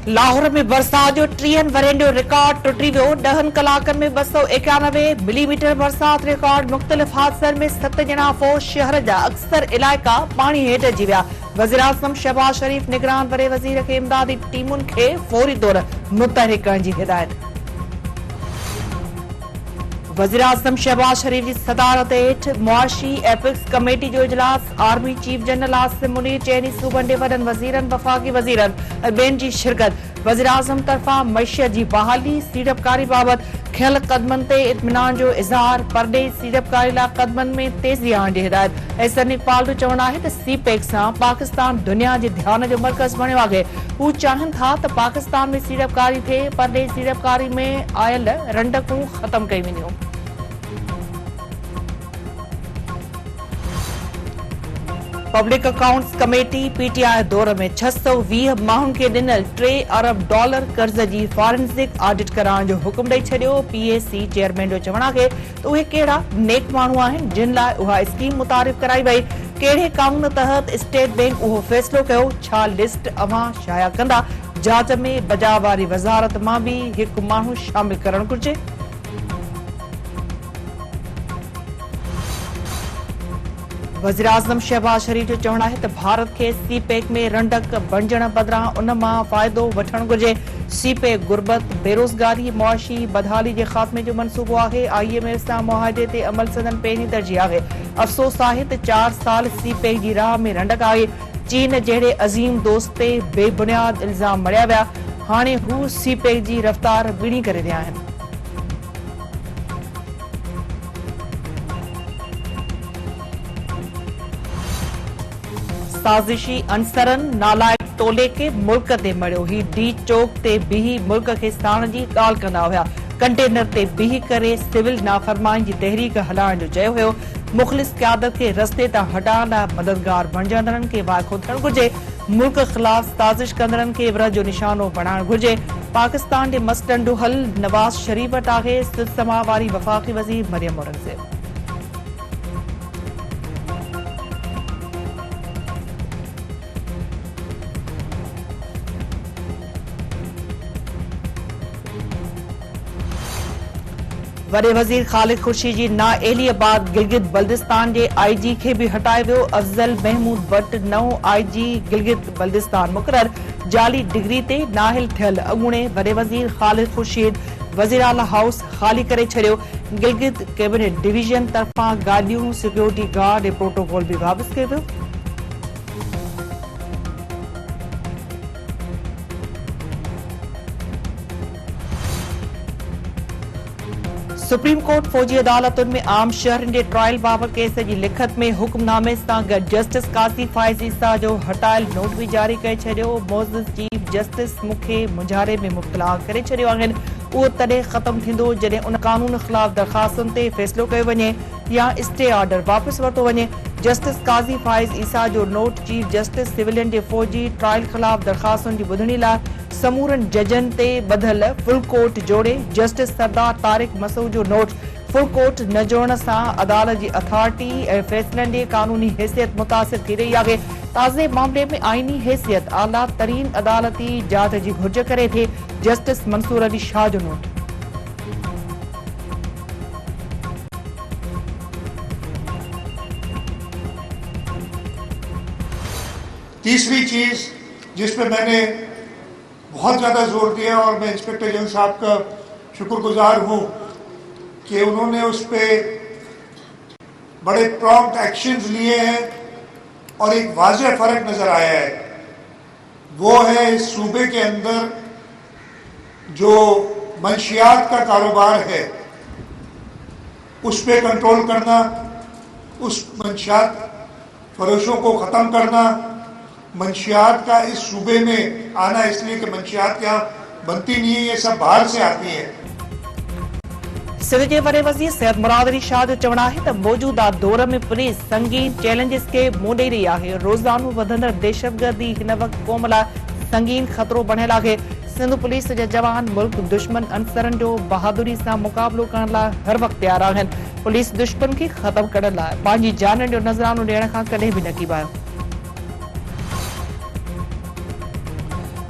लाहौर में बरसात जो 3 वरेंडियो रिकॉर्ड टुटी वियो। 10 कलाकनि में 291 मिलीमीटर बरसात रिकॉर्ड। मुख़्तलिफ़ हादसनि में 7 ॼणा फौज। शहर जा अक्सर इलाइक़ा पाणी हेठि अची विया। वज़ीर आज़म शहबाज शरीफ़ निगरान वॾे वज़ीर खे इमदादी टीमुनि खे फौरी तौर मुतहरिक करण जी हिदायत। वज़ीर आज़म शहबाज शरीफ़ जी सदारत हेठि मुआशी एपिक्स कमेटी जो इजलास। Army chief general Asim Munir चइनी सूबनि जे वॾनि वज़ीरनि वफ़ाक़ी वज़ीरनि ऐं ॿियनि जी शिरकत। वज़ीर आज़म तरफ़ां मईशत जी बहाली सीड़पकारी बाबति खयल क़दमनि ते इत्मीनान जो इज़हार। परॾेही सीड़पकारी लाइ क़दमनि में तेज़ी आणण जी हिदायत। एहसन इक़बाल जो चवणु आहे त सीपेक सां पाकिस्तान दुनिया जे ध्यान जो मर्कज़ बणियो आहे। हू चाहिनि था त पाकिस्तान में सीड़पकारी थिए। परॾेही सीड़पकारी में आयल रंडकूं ख़तम कई वञूं। पब्लिक अकाउंट्स कमेटी पीटीआई दौर में 620 माण्हुनि खे ॾिनल $3 अरब कर्ज़ जी फॉरेंसिक ऑडिट कराइण जो हुकुम ॾेई छॾियो। पीएसी चेयरमैन जो चवणु आहे त उहे कहिड़ा नेक माण्हू आहिनि जिन लाइ उहा स्कीम मुतारिफ़ कराई वई। कहिड़े कानून तहत स्टेट बैंक उहो फ़ैसिलो कयो। छा लिस्ट अव्हां शाया कंदा? जांच में बजाव वारी वज़ारत मां बि हिकु माण्हू शामिल करणु घुर्जे। वज़ीर आज़म शहबाज शरीफ़ जो चवणु आहे त भारत खे सीपेक में रंडक बणजण बदिरां उन मां फ़ाइदो वठणु घुर्जे। सीपेक गुरबत, बेरोज़गारी, मुआशी बदहाली जे ख़ात्मे जो मंसूबो आहे। IMF सां मुआहदे ते अमल संदन पहिरीं तरजीह आहे। अफ़सोस आहे त 4 साल सीपेक जी राह में रंडक आहे। चीन जहिड़े अज़ीम दोस्त ते बेबुनियाद इल्ज़ाम मढ़िया विया। हाणे हू सीपेक जी रफ़्तार ॿीणी करे रहिया आहिनि। साज़िशी अंसरनि नालाइक टोले खे मुल्क ते मड़ियो। ही डी चौक ते बीही मुल्क खे साण जी ॻाल्हि कंदा हुआ। कंटेनर ते बीही करे सिविल नाफ़रमानी जी तहरीक हलाइण जो चयो हुयो। मुख़लिस क़यादत खे रस्ते तां हटाइण लाइ मददगार बणजंदड़नि खे वाइको थियणु घुर्जे। मुल्क ख़िलाफ़ साज़िश कंदड़नि खे इबरत जो निशानो बणाइणु घुर्जे। पाकिस्तान जे मसइलनि जो हल नवाज़ शरीफ़ वटि आहे। सिलसिला वारी वफ़ाक़ी वज़ीर मरियम औरंगज़ेब। वॾे वज़ीर ख़ालिद खुर्शीद जी नाअहलीअ बाद गिलगित बल्तिस्तान जे IG खे बि हटायो वियो। अफ़ज़ल महमूद भट्ट नओं IG गिलगित बल्तिस्तान मुक़ररु। जाली डिग्री ते नाहिल थियल अॻूणे वॾे वज़ीर ख़ालिद खुर्शीद वज़ीर आला हाउस ख़ाली करे छॾियो। गिलगित कैबिनेट डिवीज़न तरफ़ां गाॾियूं, सिक्योरिटी गार्ड ऐं प्रोटोकॉल बि वापसि कयो वियो। सुप्रीम कोर्ट फौजी अदालतुनि में आम शहरनि जे ट्रायल बाबति केस जी लिखत में हुकुमनामे सां गॾु जस्टिस काज़ी फ़ाइज़ ईसा जो हटायल नोट बि जारी करे छॾियो। मोअज़्ज़िज़ चीफ जस्टिस मूंखे मुंझारे में मुब्तला करे छॾियो आहिनि। उहो तॾहिं ख़तमु थींदो जॾहिं उन कानून ख़िलाफ़ दरख़्वास्तुनि ते फ़ैसिलो कयो वञे या स्टे ऑर्डर वापसि वरितो वञे। जस्टिस काज़ी फ़ाइज़ ईसा जो नोट चीफ जस्टिस सिविलियन जे फ़ौजी ट्रायल ख़िलाफ़ दरख़्वास्तुनि जी ॿुधणी लाइ समूरनि जजनि ते ॿधल फुल कोर्ट जोड़े। जस्टिस सरदार तारिक मसूद जो नोट फुल कोर्ट न जोड़ण सां अदालत जी अथॉरिटी ऐं फ़ैसिलनि जी क़ानूनी हैसियत मुतासिर थी रही आहे। ताज़े मामले में आईनी हैसियत आला तरीन अदालती जांच जी घुर्ज करे थी। जस्टिस मंसूर अली शाह जो नोट। तीसरी चीज जिस पे मैंने बहुत ज़्यादा जोर दिया और मैं इंस्पेक्टर जनरल साहब का शुक्रगुजार हूँ कि उन्होंने उस पर बड़े प्रॉम्प्ट एक्शंस लिए हैं और एक वाज़ेह फ़र्क नज़र आया है। वो है इस सूबे के अंदर जो मंशियात का कारोबार है उस पर कंट्रोल करना, उस मंशियात फरोशों को ख़त्म करना, मंशियात का इस सूबे में आना, इसलिए कि मंशियात यहाँ बनती नहीं है, ये सब बाहर से आती है। सिंध जे वॾे वज़ीर सैयद मुराद अली शाह जो चवणु आहे त मौजूदा दौर में पुलिस संगीन चैलेंजिस खे मुंहुं ॾेई रही आहे। रोज़ानो वधंदड़ दहशतगर्दी हिन वक़्तु क़ौम लाइ संगीन ख़तरो बणियल आहे। सिंध पुलिस जा जवान मुल्क दुश्मन अंसरनि जो बहादुरी सां मुक़ाबिलो करण लाइ हर वक़्तु तयारु आहिनि। पुलिस दुश्मन खे ख़तमु करण लाइ पंहिंजी जाननि जो नज़रानो ॾियण खां कॾहिं बि न कीबायो।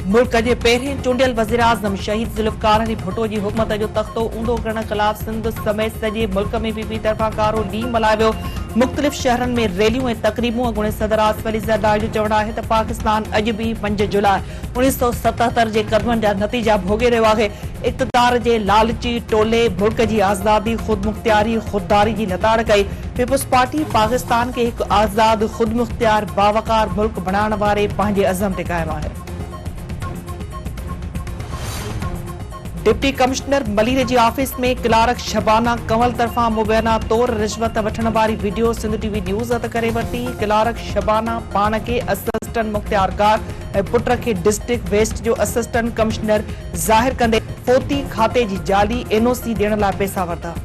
मुल्क के पहिरें चूंडियल वज़ीर आज़म शहीद ज़ुल्फ़िकार अली भुट्टो की हुकूमत जो तख्तो ऊंधो करण खिलाफ सिंध समेत सॼे मुल्क में पीपी तरफ़ां कारो ॾींहुं मल्हायो वियो। मुख़्तलिफ़ शहरनि में रैलियूं ऐं तक़रीबूं अॻूणे सदर आसिफ अली ज़रदारी जो चवणु आहे त पाकिस्तान अॼु बि 5 जुलाई 1977 जे क़दमनि जा नतीजा भोगे रहियो आहे। इक़्तिदार जे लालची टोले मुल्क जी आज़ादी ख़ुदमुख़्तियारी ख़ुददारी जी लताड़ कई। पीपुल्स पार्टी पाकिस्तान के हिकु आज़ाद ख़ुदमुख़्तियार बावकार मुल्क बणाइण वारे पंहिंजे अज़म ते क़ाइमु आहे। डिप्टी कमिश्नर मलीर जी ऑफिस में क्लार्क शबाना कंवल तरफां मुबैना तौर रिश्वत वठण वारी वीडियो सिंध टीवी न्यूज़ हथ करे वरिती। क्लार्क शबाना पाण खे असिस्टेंट मुख्तियारकार ऐं पुट खे डिस्ट्रिक्ट वेस्ट जो असिस्टेंट कमिश्नर ज़ाहिर कंदे फोती खाते जी जाली एनओसी ॾियण लाइ पैसा वरिता।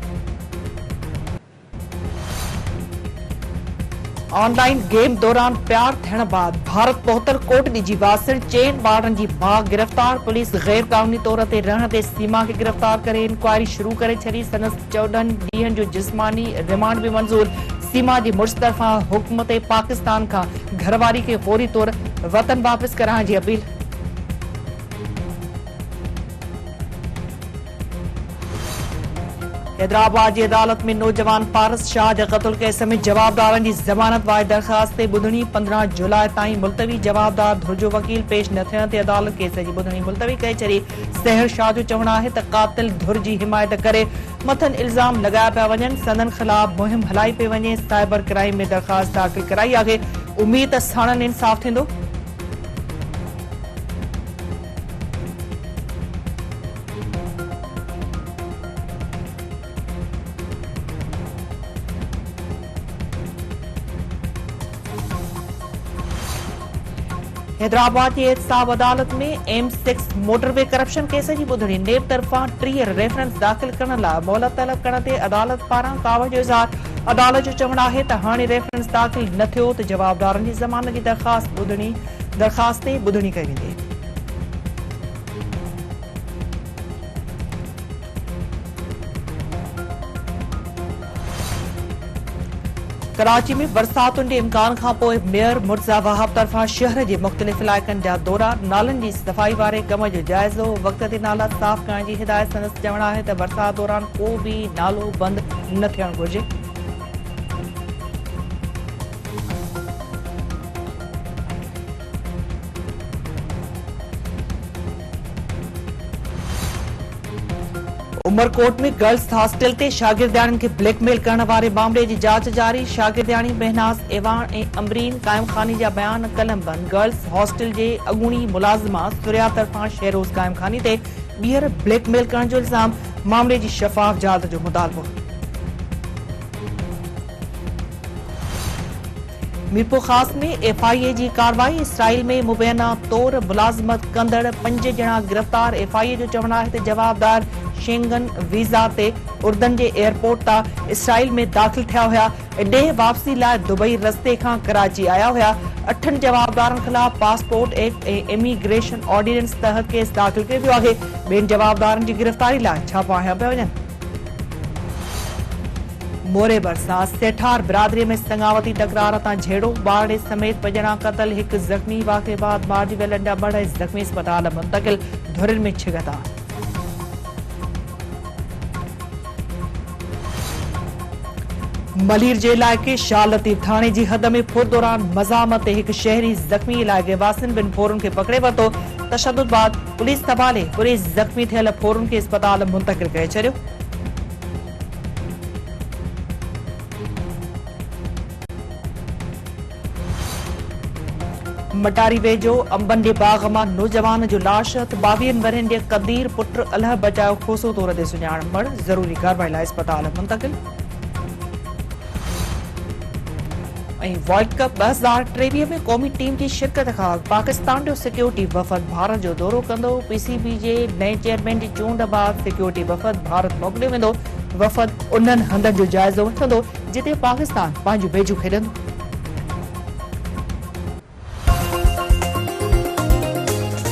ऑनलाइन गेम दौरान प्यार थियण बाद भारत 72 कोट ॾिजी वासिण चेन ॿारनि जी माउ गिरफ़्तार। पुलिस गैर कानूनी तौर ते रहण ते सीमा खे गिरफ़्तार करे इंक्वायरी शुरू करे छॾी। संदसि 14 ॾींहनि जो जिस्मानी रिमांड बि मंज़ूर। सीमा जी मुड़िस तरफ़ां हुकूमत पाकिस्तान खां घरवारी खे फौरी तौर वतन वापसि कराइण जी अपील। हैदराबाद की अदालत में नौजवान पारस शाह के कत्ल केस में जवाबदारन की जमानत वारी दरखास्त ते ॿुधणी 15 जुलाई ताईं मुलतवी। जवाबदार धुर जो वकील पेश न थियण ते अदालत केस की ॿुधणी मुलतवी करे छॾी। सहर शाह जो चवणु आहे त कातिल धुर जी हिमायत करे मथन इल्ज़ाम लगाया पिया वञनि। संदन ख़िलाफ़ मुहिम हलाई पई वञे। साइबर क्राइम में दरखास्त दाख़िल कराई आहे। उम्मीद त साणनि इंसाफ़ थींदो। हैदराबाद की एहतसाब अदालत में M6 मोटरवे करप्शन केस की ॿुधणी। नेब तरफ़ां 30 रेफरेंस दाख़िल करण लाइ मोहलत तलब करण ते अदालत पारां कावड़ जो इज़हार। अदालत जो चवणु आहे त हाणे रेफरेंस दाख़िल न थियो त जवाबदारनि जी ज़मानत जी दरख़ास्त ते ॿुधणी कई वेंदी। कराची में बरसातुनि जे इम्कान खां पोइ मेयर मुर्तज़ा वहाब तरफ़ां शहर जे मुख़्तलिफ़ इलाइक़नि जा दौरा। नालनि जी सफ़ाई वारे कम जो जाइज़ो। वक़्त ते नाला साफ़ करण जी हिदायत। संदसि चवणु आहे त बरसात दौरान को बि नालो बंदि न थियणु घुरिजे। उमरकोट में गर्ल्स हॉस्टल ते शागिर्दियाणियुनि खे ब्लैकमेल करण वारे मामले जी जांच जारी। शागिर्दियाणी महनाज़ एवान ऐं अमरीन काइम खानी जा बयान कलम बंद। गर्ल्स हॉस्टल जे अॻूणी मुलाज़िमा सुरिया तरफ़ां शहरोज़ काइम खानी ते ॿीहर ब्लैकमेल करण जो इल्ज़ाम। मामले जी शफ़ाफ़ जांच जो मुतालबो। मीरपुर खास में FIA जी कार्रवाई। इसराइल में मुबैना तौर मुलाज़मत कंदड़ 5 ॼणा गिरफ़्तार। FIA जो चवणु आहे त जवाबदार शेंगन वीज़ा ते उर्दन जे एयरपोर्ट तां इसराइल में दाख़िल थिया हुआ। ॾे वापसी लाइ दुबई रस्ते खां कराची आया हुआ। 8 जवाबदारनि ख़िलाफ़ पासपोर्ट एक्ट ऐं इमिग्रेशन ऑर्डिनेंस तहत केस दाख़िल कयो वियो आहे। ॿियनि जवाबदारनि जी गिरफ़्तारी लाइ छापा हया पिया वञनि। मोरे भरिसां सेठार बिरादरी में संगावती तकरार तां झेड़ो। ॿार समेत 5 ॼणा क़तल, 1 ज़ख़्मी। वाक़े बाद मारिजी वियल नंढा बड़ ज़ख़्मी अस्पताल मुंतक़िल। धुरिन में छिगता। मलीर जे इलाइक़े शाह लतीफ़ थाणे जी हद में फुर दौरान मज़ामत ते 1 शहरी ज़ख़्मी। इलाइक़े वासियुनि 2 फोरुनि खे पकड़े वरितो। तशद्दुद बाद पुलिस तबाले पुलिस ज़ख़्मी थियल फोरुनि खे अस्पताल मुंतक़िल करे छॾियो। मटारी वेझो अंबनि जे बाग़ मां नौजवान जो लाश। 22 वरनि जे क़दीर पुट अल्लाह बचायो खोसो तौर ते सुञाण। मड़ ज़रूरी कार्रवाई लाइ अस्पताल मुंतक़िल। वर्ल्ड कप 2023 में क़ौमी टीम की शिरकत खां पाकिस्तान जो सिक्योरिटी वफ़द भारत जो दौरो कंदो। PCB जे नए चेयरमैन जी चूंड बाद सिक्योरिटी वफ़द भारत मोकिलियो वेंदो। वफ़द उन्हनि हंधनि जो जाइज़ो वठंदो जिते पाकिस्तान पंहिंजो बेजू खेॾंदो।